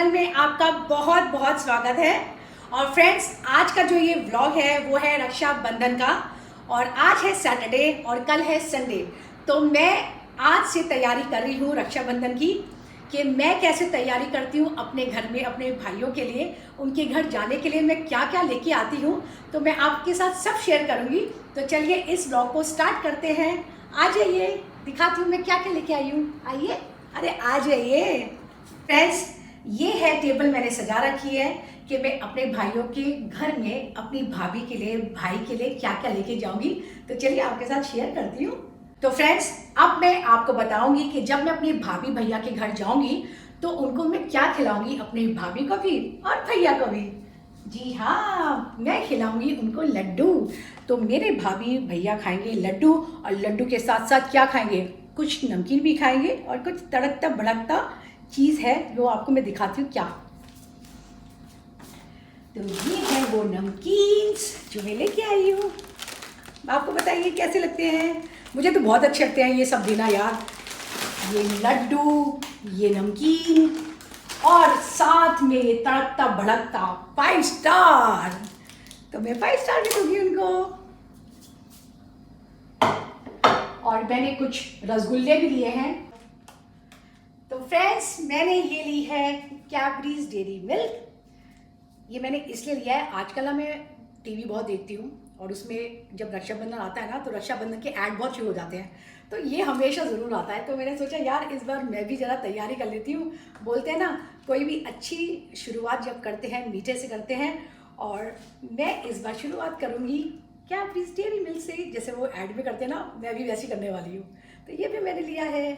Channel में आपका बहुत बहुत स्वागत है। और फ्रेंड्स, आज का जो ये व्लॉग है वो है रक्षाबंधन का। और आज है सैटरडे और कल है संडे। तो मैं आज से तैयारी कर रही हूँ रक्षाबंधन की, कि मैं कैसे तैयारी करती हूँ अपने घर में अपने भाइयों के लिए, उनके घर जाने के लिए मैं क्या क्या लेके आती हूँ। तो मैं आपके साथ सब शेयर करूँगी। तो चलिए इस व्लॉग को स्टार्ट करते हैं। आ जाइए, दिखाती हूँ मैं क्या क्या लेके आई हूँ। आइए, अरे आ जाइए। फ्रेंड्स, ये है टेबल मैंने सजा रखी है कि मैं अपने भाइयों के घर में अपनी भाभी के लिए, भाई के लिए क्या क्या लेके जाऊंगी। तो चलिए आपके साथ शेयर करती हूँ। तो फ्रेंड्स, अब मैं आपको बताऊंगी कि जब मैं अपनी भाभी भैया के घर जाऊंगी तो उनको मैं क्या खिलाऊंगी, अपनी भाभी को भी और भैया को भी। जी हाँ, मैं खिलाऊंगी उनको लड्डू। तो मेरे भाभी भैया खाएंगे लड्डू, और लड्डू के साथ साथ क्या खाएंगे, कुछ नमकीन भी खाएंगे और कुछ तड़कता भड़कता चीज़ है जो आपको मैं दिखाती हूँ क्या। तो ये है वो नमकीन्स जो मैं लेके आई हूँ। आपको बताइए कैसे लगते हैं। मुझे तो बहुत अच्छे लगते हैं ये सब देना यार। ये लड्डू, ये नमकीन और साथ में ये तड़कता भड़कता 5 स्टार। तो मैं 5 स्टार भी दूंगी उनको। और मैंने कुछ रसगुल्ले भी लिए हैं। तो फ्रेंड्स, मैंने ये ली है कैडबरीज डेयरी मिल्क। ये मैंने इसलिए लिया है, आजकल मैं टीवी बहुत देखती हूँ और उसमें जब रक्षाबंधन आता है ना तो रक्षाबंधन के ऐड बहुत शुरू हो जाते हैं। तो ये हमेशा ज़रूर आता है। तो मैंने सोचा यार इस बार मैं भी ज़रा तैयारी कर लेती हूँ। बोलते हैं ना, कोई भी अच्छी शुरुआत जब करते हैं मीठे से करते हैं। और मैं इस बार शुरुआत करूँगी कैडबरीज डेयरी मिल्क से, जैसे वो ऐड में करते हैं ना, मैं भी वैसी करने वाली हूँ। तो ये भी मैंने लिया है।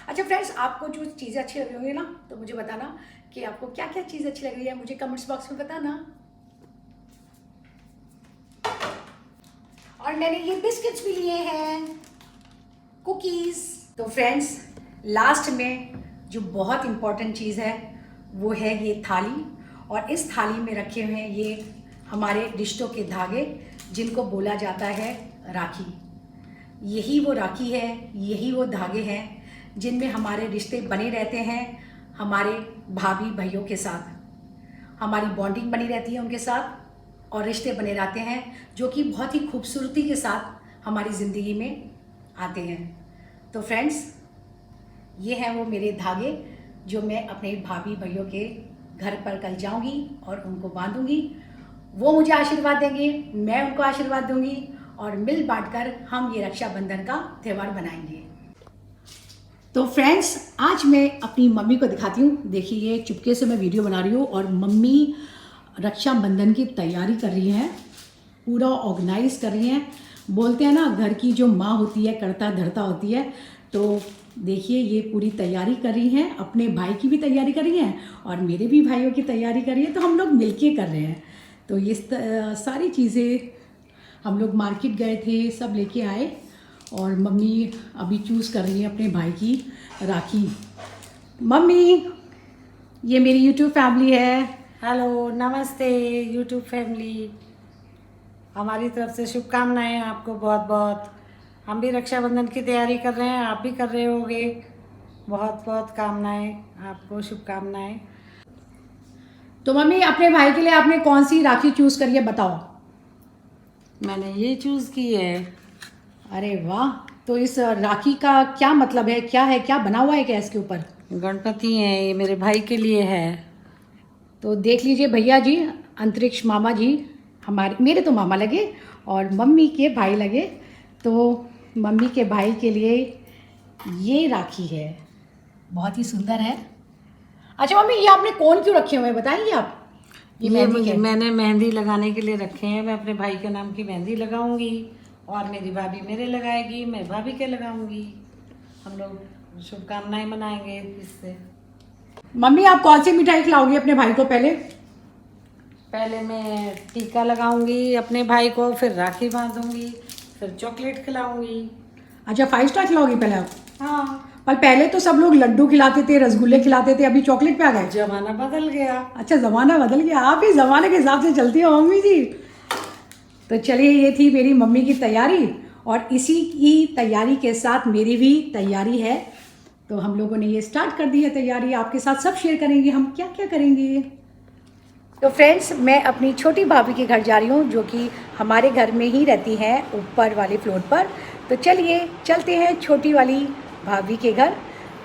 अच्छा फ्रेंड्स, आपको जो चीज़ें अच्छी लग रही होंगी ना तो मुझे बताना कि आपको क्या क्या चीज़ अच्छी लग रही है, मुझे कमेंट्स बॉक्स में बताना। और मैंने ये बिस्किट्स भी लिए हैं, कुकीज़। तो फ्रेंड्स, लास्ट में जो बहुत इम्पॉर्टेंट चीज़ है वो है ये थाली। और इस थाली में रखे हुए हैं ये हमारे रिश्तों के धागे, जिनको बोला जाता है राखी। यही वो राखी है, यही वो धागे हैं जिनमें हमारे रिश्ते बने रहते हैं। हमारे भाभी भाइयों के साथ हमारी बॉन्डिंग बनी रहती है उनके साथ, और रिश्ते बने रहते हैं जो कि बहुत ही खूबसूरती के साथ हमारी ज़िंदगी में आते हैं। तो फ्रेंड्स, ये हैं वो मेरे धागे जो मैं अपने भाभी भाइयों के घर पर कल जाऊंगी और उनको बांधूंगी। वो मुझे आशीर्वाद देंगे, मैं उनको आशीर्वाद दूंगी, और मिल बांटकर हम ये रक्षाबंधन का त्यौहार बनाएंगे। तो फ्रेंड्स, आज मैं अपनी मम्मी को दिखाती हूँ। देखिए, ये चुपके से मैं वीडियो बना रही हूँ और मम्मी रक्षाबंधन की तैयारी कर रही हैं, पूरा ऑर्गेनाइज कर रही हैं। बोलते हैं ना, घर की जो माँ होती है करता धरता होती है। तो देखिए, ये पूरी तैयारी कर रही हैं, अपने भाई की भी तैयारी कर रही हैं और मेरे भी भाइयों की तैयारी कर रही है। तो हम लोग मिलके कर रहे हैं। तो ये सारी चीज़ें हम लोग मार्केट गए थे, सब लेके आए। और मम्मी अभी चूज़ कर रही है अपने भाई की राखी। मम्मी, ये मेरी यूट्यूब फैमिली है। हेलो, नमस्ते यूट्यूब फैमिली। हमारी तरफ से शुभकामनाएं आपको बहुत बहुत। हम भी रक्षाबंधन की तैयारी कर रहे हैं, आप भी कर रहे होंगे। बहुत बहुत कामनाएं आपको, शुभकामनाएं। तो मम्मी, अपने भाई के लिए आपने कौन सी राखी चूज़ करी है, बताओ। मैंने ये चूज़ की है। अरे वाह! तो इस राखी का क्या मतलब है, क्या है, क्या बना हुआ है क्या इसके ऊपर? गणपति हैं, ये मेरे भाई के लिए है। तो देख लीजिए भैया जी, अंतरिक्ष मामा जी, हमारे मेरे तो मामा लगे और मम्मी के भाई लगे। तो मम्मी के भाई के लिए ये राखी है, बहुत ही सुंदर है। अच्छा मम्मी, ये आपने कौन क्यों रखे हुए हैं, बताएंगे आप? मैंने मेहंदी लगाने के लिए रखे हैं। मैं अपने भाई के नाम की मेहंदी लगाऊंगी और मेरी भाभी मेरे लगाएगी, मैं भाभी के लगाऊंगी। हम लोग शुभकामनाएं मनाएंगे इससे। मम्मी, आप कौन सी मिठाई खिलाओगी अपने भाई को पहले? पहले मैं टीका लगाऊंगी अपने भाई को, फिर राखी बांधूंगी, फिर चॉकलेट खिलाऊंगी। अच्छा, 5 स्टार खिलाओगी पहले आप? हाँ, पर पहले तो सब लोग लड्डू खिलाते थे, रसगुल्ले खिलाते थे, अभी चॉकलेट पे आ गए। जमाना बदल गया। अच्छा, ज़माना बदल गया। आप ही ज़माने के हिसाब से चलती हो मम्मी जी। तो चलिए, ये थी मेरी मम्मी की तैयारी, और इसी की तैयारी के साथ मेरी भी तैयारी है। तो हम लोगों ने ये स्टार्ट कर दी है तैयारी, आपके साथ सब शेयर करेंगे हम क्या क्या करेंगे। तो फ्रेंड्स, मैं अपनी छोटी भाभी के घर जा रही हूँ, जो कि हमारे घर में ही रहती हैं, ऊपर वाले फ्लोर पर। तो चलिए चलते हैं छोटी वाली भाभी के घर।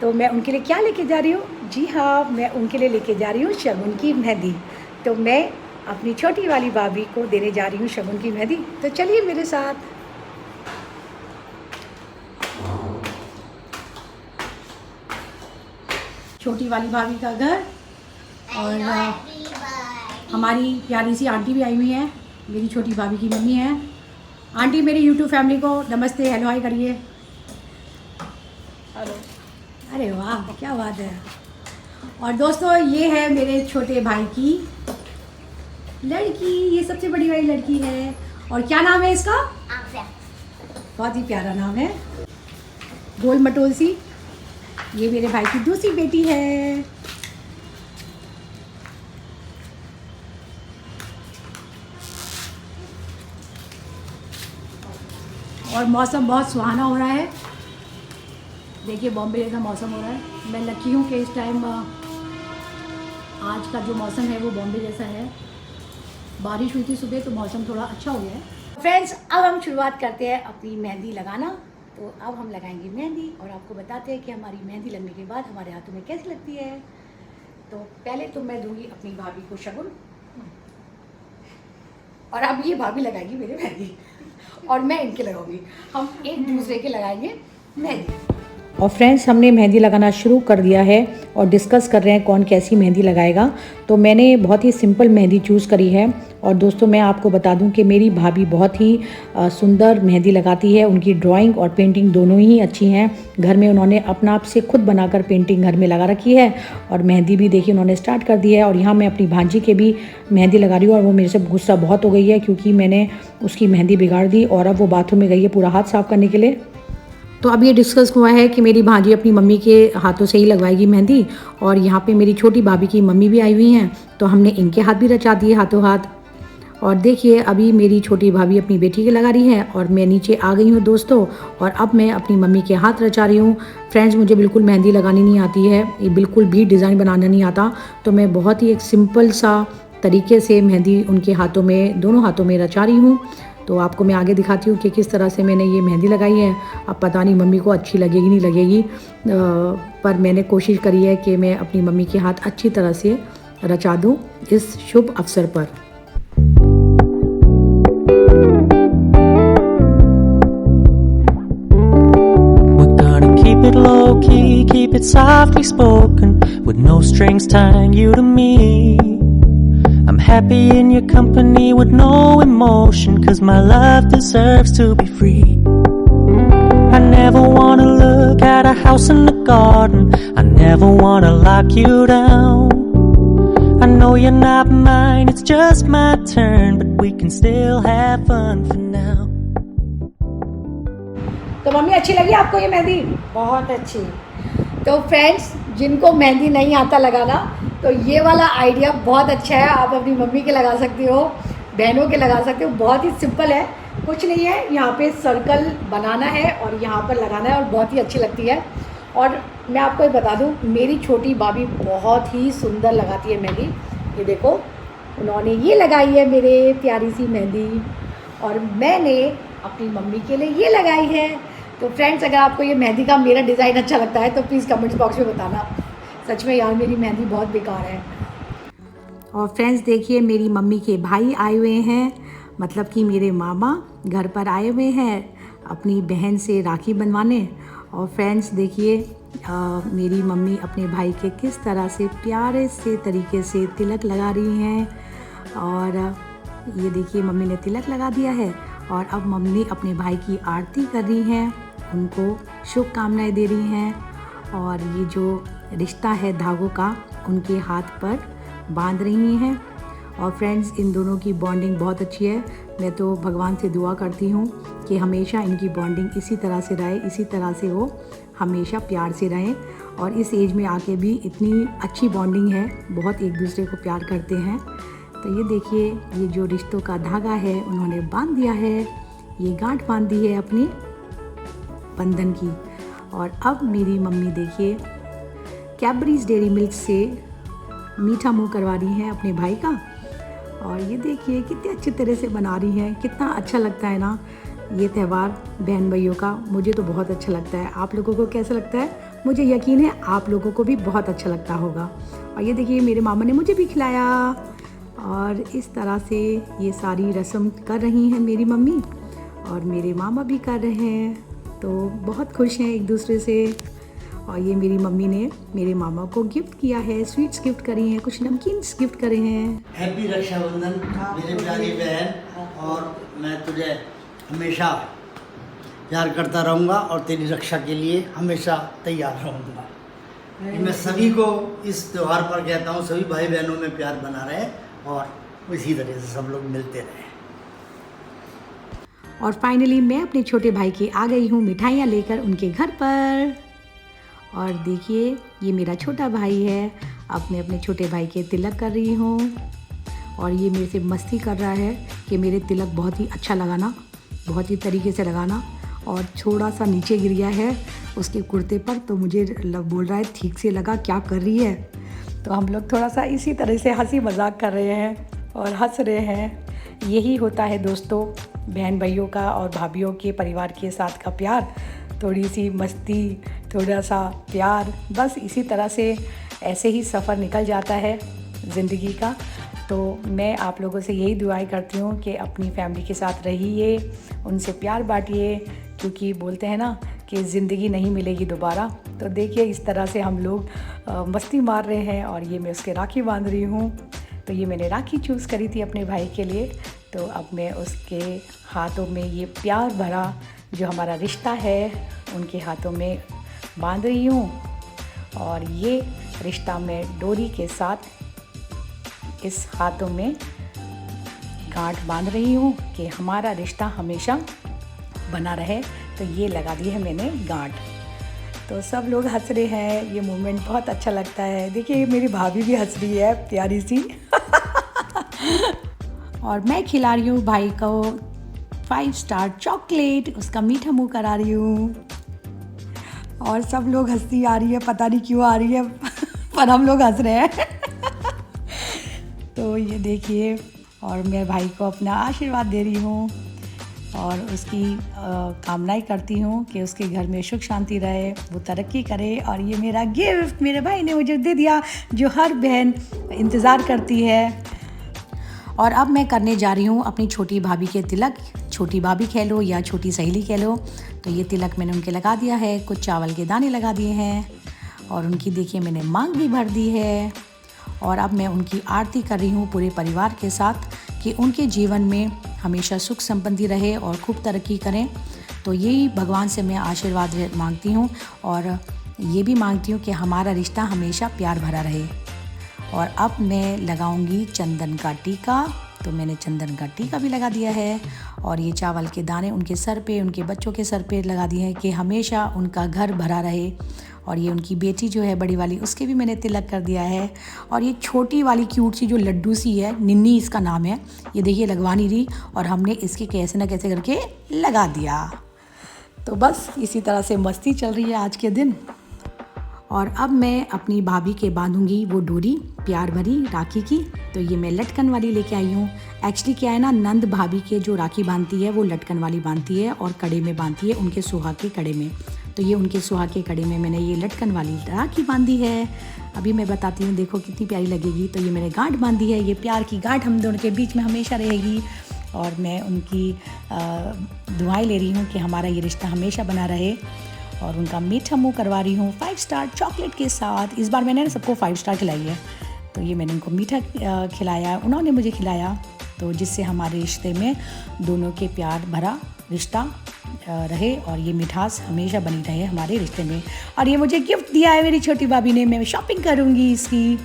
तो मैं उनके लिए क्या लेके जा रही हूँ? जी हाँ, मैं उनके लिए लेके जा रही हूँ शगुन की मेहंदी। तो मैं अपनी छोटी वाली भाभी को देने जा रही हूँ शगुन की मेहंदी। तो चलिए मेरे साथ। छोटी वाली भाभी का घर, और हमारी प्यारी सी आंटी भी आई हुई है, मेरी छोटी भाभी की मम्मी है। आंटी मेरी यूट्यूब फैमिली को नमस्ते, हेलो हाय करिए। हेलो। अरे वाह, क्या बात है। और दोस्तों, ये है मेरे छोटे भाई की लड़की, ये सबसे बड़ी वाली लड़की है। और क्या नाम है इसका? आफिया। बहुत ही प्यारा नाम है, गोल मटोल सी। ये मेरे भाई की दूसरी बेटी है। और मौसम बहुत सुहाना हो रहा है, देखिए बॉम्बे जैसा मौसम हो रहा है। मैं लकी हूँ कि इस टाइम आज का जो मौसम है वो बॉम्बे जैसा है। बारिश हुई थी सुबह तो मौसम थोड़ा अच्छा हो गया है। फ्रेंड्स, अब हम शुरुआत करते हैं अपनी मेहंदी लगाना। तो अब हम लगाएंगे मेहंदी और आपको बताते हैं कि हमारी मेहंदी लगने के बाद हमारे हाथों में कैसी लगती है। तो पहले तो मैं दूंगी अपनी भाभी को शगुन, और अब ये भाभी लगाएगी मेरे मेहंदी और मैं इनके लगाऊंगी। हम एक दूसरे के लगाएंगे मेहंदी। और फ्रेंड्स, हमने मेहंदी लगाना शुरू कर दिया है और डिस्कस कर रहे हैं कौन कैसी मेहंदी लगाएगा। तो मैंने बहुत ही सिंपल मेहंदी चूज़ करी है। और दोस्तों, मैं आपको बता दूं कि मेरी भाभी बहुत ही सुंदर मेहंदी लगाती है। उनकी ड्राइंग और पेंटिंग दोनों ही अच्छी हैं। घर में उन्होंने अपना आप से खुद बनाकर पेंटिंग घर में लगा रखी है, और मेहंदी भी देखिए उन्होंने स्टार्ट कर दी है। और यहाँ मैं अपनी भांजी के भी मेहंदी लगा रही हूँ, और वो मेरे से गुस्सा बहुत हो गई है क्योंकि मैंने उसकी मेहंदी बिगाड़ दी, और अब वो बाथरूम में गई है पूरा हाथ साफ़ करने के लिए। तो अब ये डिस्कस हुआ है कि मेरी भांजी अपनी मम्मी के हाथों से ही लगवाएगी मेहंदी, और यहाँ पे मेरी छोटी भाभी की मम्मी भी आई हुई हैं, तो हमने इनके हाथ भी रचा दिए हाथों हाथ। और देखिए अभी मेरी छोटी भाभी अपनी बेटी के लगा रही है, और मैं नीचे आ गई हूँ दोस्तों, और अब मैं अपनी मम्मी के हाथ रचा रही हूँ। फ्रेंड्स, मुझे बिल्कुल मेहंदी लगानी नहीं आती है, ये बिल्कुल भी डिज़ाइन बनाना नहीं आता, तो मैं बहुत ही एक सिंपल सा तरीके से मेहंदी उनके हाथों में, दोनों हाथों में रचा रही हूँ। तो आपको मैं आगे दिखाती हूँ कि किस तरह से मैंने ये मेहंदी लगाई है। अब पता नहीं मम्मी को अच्छी लगेगी नहीं लगेगी, पर मैंने कोशिश करी है कि मैं अपनी मम्मी के हाथ अच्छी तरह से रचा दूँ इस शुभ अवसर पर। Keep it low key, keep it softly spoken, with no strings tying you to me. I'm happy in your company with no emotion, 'cause my love deserves to be free. I never wanna look at a house in the garden, I never wanna lock you down. I know you're not mine, it's just my turn, but we can still have fun for now. तो mummy, अच्छी लगी आपको ये मेहंदी? बहुत अच्छी। तो friends, जिनको मेहंदी नहीं आता लगाना, तो ये वाला आइडिया बहुत अच्छा है। आप अपनी मम्मी के लगा सकते हो, बहनों के लगा सकते हो। बहुत ही सिंपल है, कुछ नहीं है, यहाँ पे सर्कल बनाना है और यहाँ पर लगाना है, और बहुत ही अच्छी लगती है। और मैं आपको ये बता दूँ, मेरी छोटी भाभी बहुत ही सुंदर लगाती है मेहंदी। ये देखो, उन्होंने ये लगाई है मेरे प्यारी सी मेहंदी, और मैंने अपनी मम्मी के लिए ये लगाई है। तो फ्रेंड्स, अगर आपको ये मेहंदी का मेरा डिज़ाइन अच्छा लगता है तो प्लीज़ कमेंट्स बॉक्स में बताना। सच में यार, मेरी मेहंदी बहुत बेकार है। और फ्रेंड्स देखिए, मेरी मम्मी के भाई आए हुए हैं, मतलब कि मेरे मामा घर पर आए हुए हैं अपनी बहन से राखी बनवाने। और फ्रेंड्स देखिए, मेरी मम्मी अपने भाई के किस तरह से प्यारे से तरीके से तिलक लगा रही हैं। और ये देखिए, मम्मी ने तिलक लगा दिया है, और अब मम्मी अपने भाई की आरती कर रही हैं, उनको शुभकामनाएं दे रही हैं, और ये जो रिश्ता है धागों का, उनके हाथ पर बांध रही हैं। और फ्रेंड्स, इन दोनों की बॉन्डिंग बहुत अच्छी है। मैं तो भगवान से दुआ करती हूँ कि हमेशा इनकी बॉन्डिंग इसी तरह से रहे, इसी तरह से वो हमेशा प्यार से रहें। और इस एज में आके भी इतनी अच्छी बॉन्डिंग है, बहुत एक दूसरे को प्यार करते हैं। तो ये देखिए, ये जो रिश्तों का धागा है उन्होंने बांध दिया है, ये गांठ बांध दी है अपनी बंधन की। और अब मेरी मम्मी देखिए कैडबरीज डेयरी मिल्क से मीठा मुंह करवा रही हैं अपने भाई का। और ये देखिए कितने अच्छी तरह से बना रही हैं, कितना अच्छा लगता है ना ये त्यौहार बहन भाइयों का। मुझे तो बहुत अच्छा लगता है। आप लोगों को कैसा लगता है? मुझे यकीन है आप लोगों को भी बहुत अच्छा लगता होगा। और ये देखिए मेरे मामा ने मुझे भी खिलाया। और इस तरह से ये सारी रस्म कर रही हैं मेरी मम्मी और मेरे मामा भी कर रहे हैं, तो बहुत खुश हैं एक दूसरे से। और ये मेरी मम्मी ने मेरे मामा को गिफ्ट किया है, स्वीट्स गिफ्ट करी हैं, कुछ नमकीन्स गिफ्ट करे हैं। हैप्पी रक्षाबंधन मेरे प्यारी बहन, और मैं तुझे हमेशा प्यार करता रहूँगा और तेरी रक्षा के लिए हमेशा तैयार रहूँगा। मैं सभी को इस त्यौहार पर कहता हूँ, सभी भाई बहनों में प्यार बना रहे और इसी तरह से सब लोग मिलते रहें। और फाइनली मैं अपने छोटे भाई के आ गई हूँ मिठाइयाँ लेकर उनके घर पर। और देखिए ये मेरा छोटा भाई है। अब मैं अपने छोटे भाई के तिलक कर रही हूँ और ये मेरे से मस्ती कर रहा है कि मेरे तिलक बहुत ही अच्छा लगाना, बहुत ही तरीके से लगाना। और थोड़ा सा नीचे गिर गया है उसके कुर्ते पर, तो मुझे बोल रहा है ठीक से लगा, क्या कर रही है। तो हम लोग थोड़ा सा इसी तरह से हंसी मजाक कर रहे हैं और हंस रहे हैं। यही होता है दोस्तों बहन भाइयों का और भाभीयों के परिवार के साथ का प्यार। थोड़ी सी मस्ती, थोड़ा सा प्यार, बस इसी तरह से ऐसे ही सफ़र निकल जाता है ज़िंदगी का। तो मैं आप लोगों से यही दुआएं करती हूँ कि अपनी फैमिली के साथ रहिए, उनसे प्यार बांटिए, क्योंकि बोलते हैं ना कि ज़िंदगी नहीं मिलेगी दोबारा। तो देखिए इस तरह से हम लोग मस्ती मार रहे हैं। और ये मैं उसके राखी बांध रही हूँ। तो ये मैंने राखी चूज़ करी थी अपने भाई के लिए, तो अब मैं उसके हाथों में ये प्यार भरा जो हमारा रिश्ता है उनके हाथों में बांध रही हूँ। और ये रिश्ता मैं डोरी के साथ इस हाथों में गांठ बांध रही हूँ कि हमारा रिश्ता हमेशा बना रहे। तो ये लगा दी है मैंने गांठ। तो सब लोग हंस रहे हैं, ये मोमेंट बहुत अच्छा लगता है। देखिए मेरी भाभी भी हंस रही है प्यारी सी। और मैं खिला रही हूँ भाई को 5 स्टार चॉकलेट, उसका मीठा मुंह करा रही हूँ। और सब लोग हंसी आ रही है, पता नहीं क्यों आ रही है पर हम लोग हंस रहे हैं। तो ये देखिए, और मैं भाई को अपना आशीर्वाद दे रही हूँ और उसकी कामनाएं करती हूँ कि उसके घर में सुख शांति रहे, वो तरक्की करे। और ये मेरा गिफ्ट मेरे भाई ने मुझे दे दिया, जो हर बहन इंतज़ार करती है। और अब मैं करने जा रही हूँ अपनी छोटी भाभी के तिलक। छोटी भाभी कह लो या छोटी सहेली कह लो। तो ये तिलक मैंने उनके लगा दिया है, कुछ चावल के दाने लगा दिए हैं और उनकी देखिए मैंने मांग भी भर दी है। और अब मैं उनकी आरती कर रही हूँ पूरे परिवार के साथ कि उनके जीवन में हमेशा सुख संपत्ति रहे और खूब तरक्की करें। तो यही भगवान से मैं आशीर्वाद मांगती हूँ और ये भी मांगती हूँ कि हमारा रिश्ता हमेशा प्यार भरा रहे। और अब मैं लगाऊंगी चंदन का टीका। तो मैंने चंदन का टीका भी लगा दिया है और ये चावल के दाने उनके सर पे, उनके बच्चों के सर पे लगा दिए हैं कि हमेशा उनका घर भरा रहे। और ये उनकी बेटी जो है बड़ी वाली, उसके भी मैंने तिलक कर दिया है। और ये छोटी वाली क्यूट सी जो लड्डू सी है, निन्नी इसका नाम है, ये देखिए लगवा नहीं रही और हमने इसके कैसे ना कैसे करके लगा दिया। तो बस इसी तरह से मस्ती चल रही है आज के दिन। और अब मैं अपनी भाभी के बांधूंगी वो डोरी प्यार भरी राखी की। तो ये मैं लटकन वाली लेके आई हूँ। एक्चुअली क्या है ना, नंद भाभी के जो राखी बांधती है वो लटकन वाली बांधती है और कड़े में बांधती है, उनके सुहाग के कड़े में। तो ये उनके सुहाग के कड़े में मैंने ये लटकन वाली राखी बांधी है। अभी मैं बताती हूँ, देखो कितनी प्यारी लगेगी। तो ये मैंने गांठ बांधी है, ये प्यार की गांठ हम दोनों के बीच में हमेशा रहेगी। और मैं उनकी दुआएं ले रही हूँ कि हमारा ये रिश्ता हमेशा बना रहे। और उनका मीठा मुंह करवा रही हूँ 5 स्टार चॉकलेट के साथ। इस बार मैंने सबको 5 स्टार खिलाई है। तो ये मैंने उनको मीठा खिलाया, उन्होंने मुझे खिलाया, तो जिससे हमारे रिश्ते में दोनों के प्यार भरा रिश्ता रहे और ये मिठास हमेशा बनी रहे हमारे रिश्ते में। और ये मुझे गिफ्ट दिया है मेरी छोटी भाभी ने, मैं शॉपिंग करूँगी इसकी।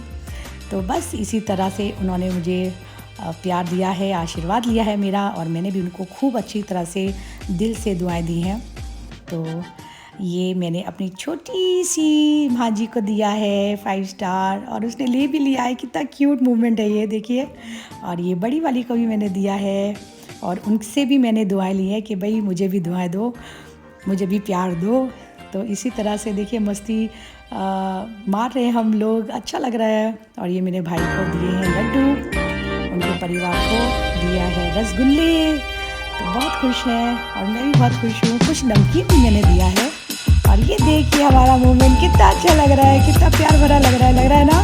तो बस इसी तरह से उन्होंने मुझे प्यार दिया है, आशीर्वाद लिया है मेरा, और मैंने भी उनको खूब अच्छी तरह से दिल से दुआएं दी हैं। तो ये मैंने अपनी छोटी सी भांजी को दिया है 5 स्टार और उसने ले भी लिया है। कितना क्यूट मूवमेंट है ये, देखिए। और ये बड़ी वाली को भी मैंने दिया है और उनसे भी मैंने दुआएं ली है कि भाई मुझे भी दुआएं दो, मुझे भी प्यार दो। तो इसी तरह से देखिए मस्ती मार रहे हैं हम लोग, अच्छा लग रहा है। और ये मेरे भाई को दिए हैं लड्डू, उनके परिवार को दिया है रसगुल्ले, तो बहुत खुश है और मैं भी बहुत खुश हूँ। कुछ नमकीन भी मैंने दिया है। और ये देखिए हमारा मोमेंट कितना अच्छा लग रहा है, कितना प्यार भरा लग रहा है ना।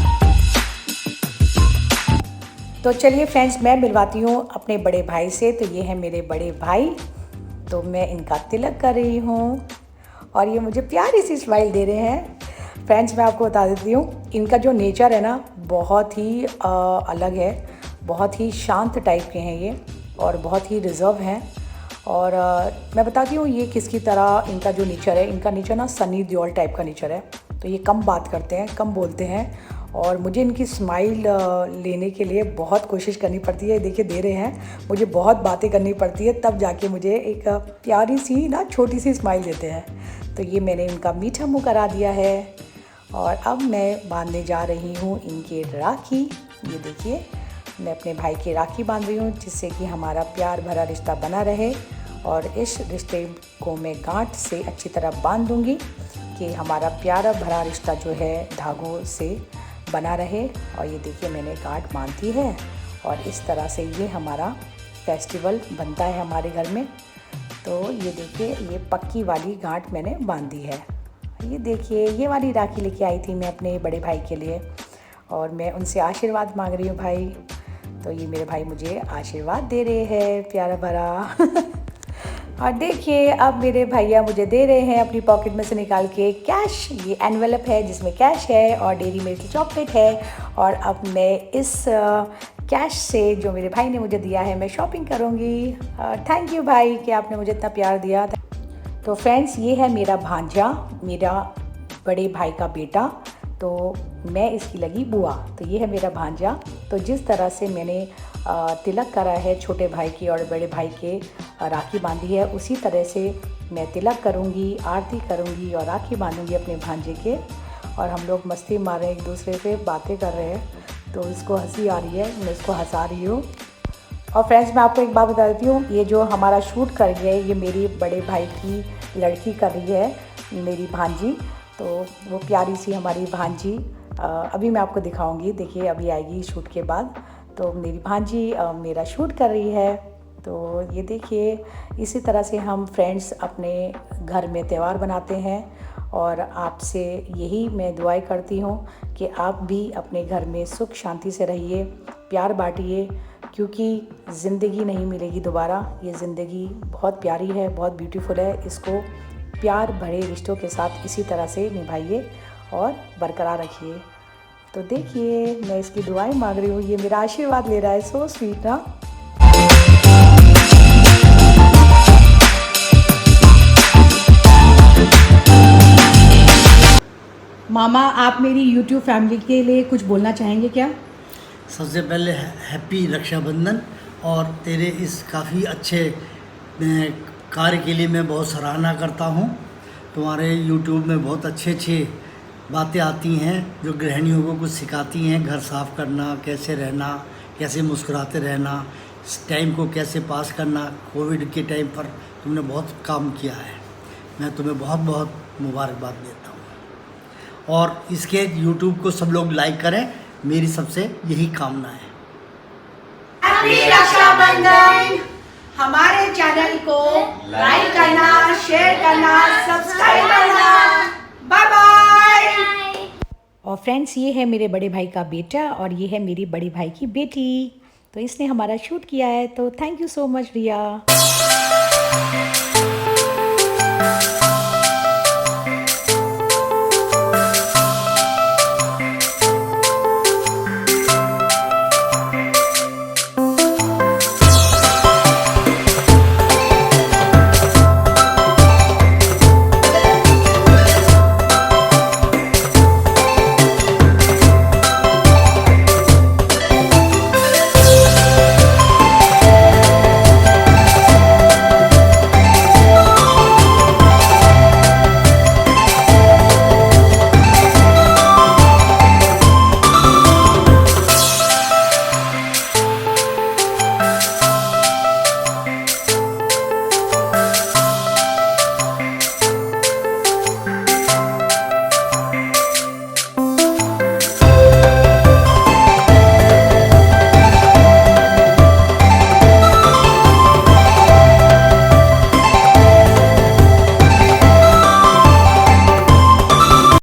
तो चलिए फ्रेंड्स, मैं मिलवाती हूँ अपने बड़े भाई से। तो ये है मेरे बड़े भाई, तो मैं इनका तिलक कर रही हूँ और ये मुझे प्यारी सी स्माइल दे रहे हैं। फ्रेंड्स, मैं आपको बता देती हूँ, इनका जो नेचर है ना बहुत ही अलग है, बहुत ही शांत टाइप के हैं ये और बहुत ही रिजर्व हैं। और मैं बताती हूँ ये किसकी तरह, इनका जो नेचर है, इनका नेचर ना सनी देओल टाइप का नेचर है। तो ये कम बात करते हैं, कम बोलते हैं और मुझे इनकी स्माइल लेने के लिए बहुत कोशिश करनी पड़ती है। देखिए दे रहे हैं, मुझे बहुत बातें करनी पड़ती है तब जाके मुझे एक प्यारी सी ना छोटी सी स्माइल देते हैं। तो ये मैंने इनका मीठा मुँह करा दिया है और अब मैं बांधने जा रही हूँ इनके राखी। ये देखिए मैं अपने भाई की राखी बांध रही हूँ जिससे कि हमारा प्यार भरा रिश्ता बना रहे। और इस रिश्ते को मैं गांठ से अच्छी तरह बांध दूँगी कि हमारा प्यारा भरा रिश्ता जो है धागों से बना रहे। और ये देखिए मैंने गांठ बांध दी है और इस तरह से ये हमारा फेस्टिवल बनता है हमारे घर में। तो ये देखिए ये पक्की वाली गांठ मैंने बांध दी है। ये देखिए ये वाली राखी लेके आई थी मैं अपने बड़े भाई के लिए और मैं उनसे आशीर्वाद मांग रही हूँ भाई। तो ये मेरे भाई मुझे आशीर्वाद दे रहे हैं प्यारा भरा। और देखिए अब मेरे भैया मुझे दे रहे हैं अपनी पॉकेट में से निकाल के कैश। ये एनवेलप है जिसमें कैश है और डेयरी मिल्क की चॉकलेट है। और अब मैं इस कैश से जो मेरे भाई ने मुझे दिया है मैं शॉपिंग करूँगी। थैंक यू भाई कि आपने मुझे इतना प्यार दिया। तो फ्रेंड्स, ये है मेरा भांजा, मेरा बड़े भाई का बेटा, तो मैं इसकी लगी बुआ। तो ये है मेरा भांजा। तो जिस तरह से मैंने तिलक करा है छोटे भाई की और बड़े भाई के राखी बांधी है, उसी तरह से मैं तिलक करूँगी, आरती करूँगी और राखी बांधूँगी अपने भांजे के। और हम लोग मस्ती मार रहे हैं, एक दूसरे से बातें कर रहे हैं। तो इसको हंसी आ रही है, मैं इसको हंसा रही हूँ। और फ्रेंड्स, मैं आपको एक बात बता देती हूँ, ये जो हमारा शूट कर रही है ये मेरी बड़े भाई की लड़की कर रही है, मेरी भांजी। तो वो प्यारी सी हमारी भांजी अभी मैं आपको दिखाऊंगी, देखिए अभी आएगी शूट के बाद। तो मेरी भांजी मेरा शूट कर रही है। तो ये देखिए इसी तरह से हम फ्रेंड्स अपने घर में त्यौहार बनाते हैं। और आपसे यही मैं दुआएं करती हूँ कि आप भी अपने घर में सुख शांति से रहिए, प्यार बांटिए, क्योंकि ज़िंदगी नहीं मिलेगी दोबारा। ये ज़िंदगी बहुत प्यारी है, बहुत ब्यूटीफुल है। इसको प्यार भरे रिश्तों के साथ इसी तरह से निभाइए और बरकरार रखिए। तो देखिए मैं इसकी दुआएं मांग रही हूँ, ये मेरा आशीर्वाद ले रहा है। सो स्वीट ना। मामा, आप मेरी YouTube फैमिली के लिए कुछ बोलना चाहेंगे क्या? सबसे पहले हैप्पी रक्षाबंधन। और तेरे इस काफ़ी अच्छे कार्य के लिए मैं बहुत सराहना करता हूँ। तुम्हारे YouTube में बहुत अच्छे बातें आती हैं जो गृहिणियों को कुछ सिखाती हैं, घर साफ़ करना, कैसे रहना, कैसे मुस्कुराते रहना, इस टाइम को कैसे पास करना। कोविड के टाइम पर तुमने बहुत काम किया है, मैं तुम्हें बहुत बहुत मुबारकबाद देता हूँ। और इसके YouTube को सब लोग लाइक करें, मेरी सबसे यही कामना है। हैप्पी रक्षाबंधन। हमारे चैनल को लाइक करना, शेयर करना, सब्सक्राइब करना। Bye bye. और फ्रेंड्स, ये है मेरे बड़े भाई का बेटा और ये है मेरी बड़ी भाई की बेटी। तो इसने हमारा शूट किया है, तो thank you so much Riya.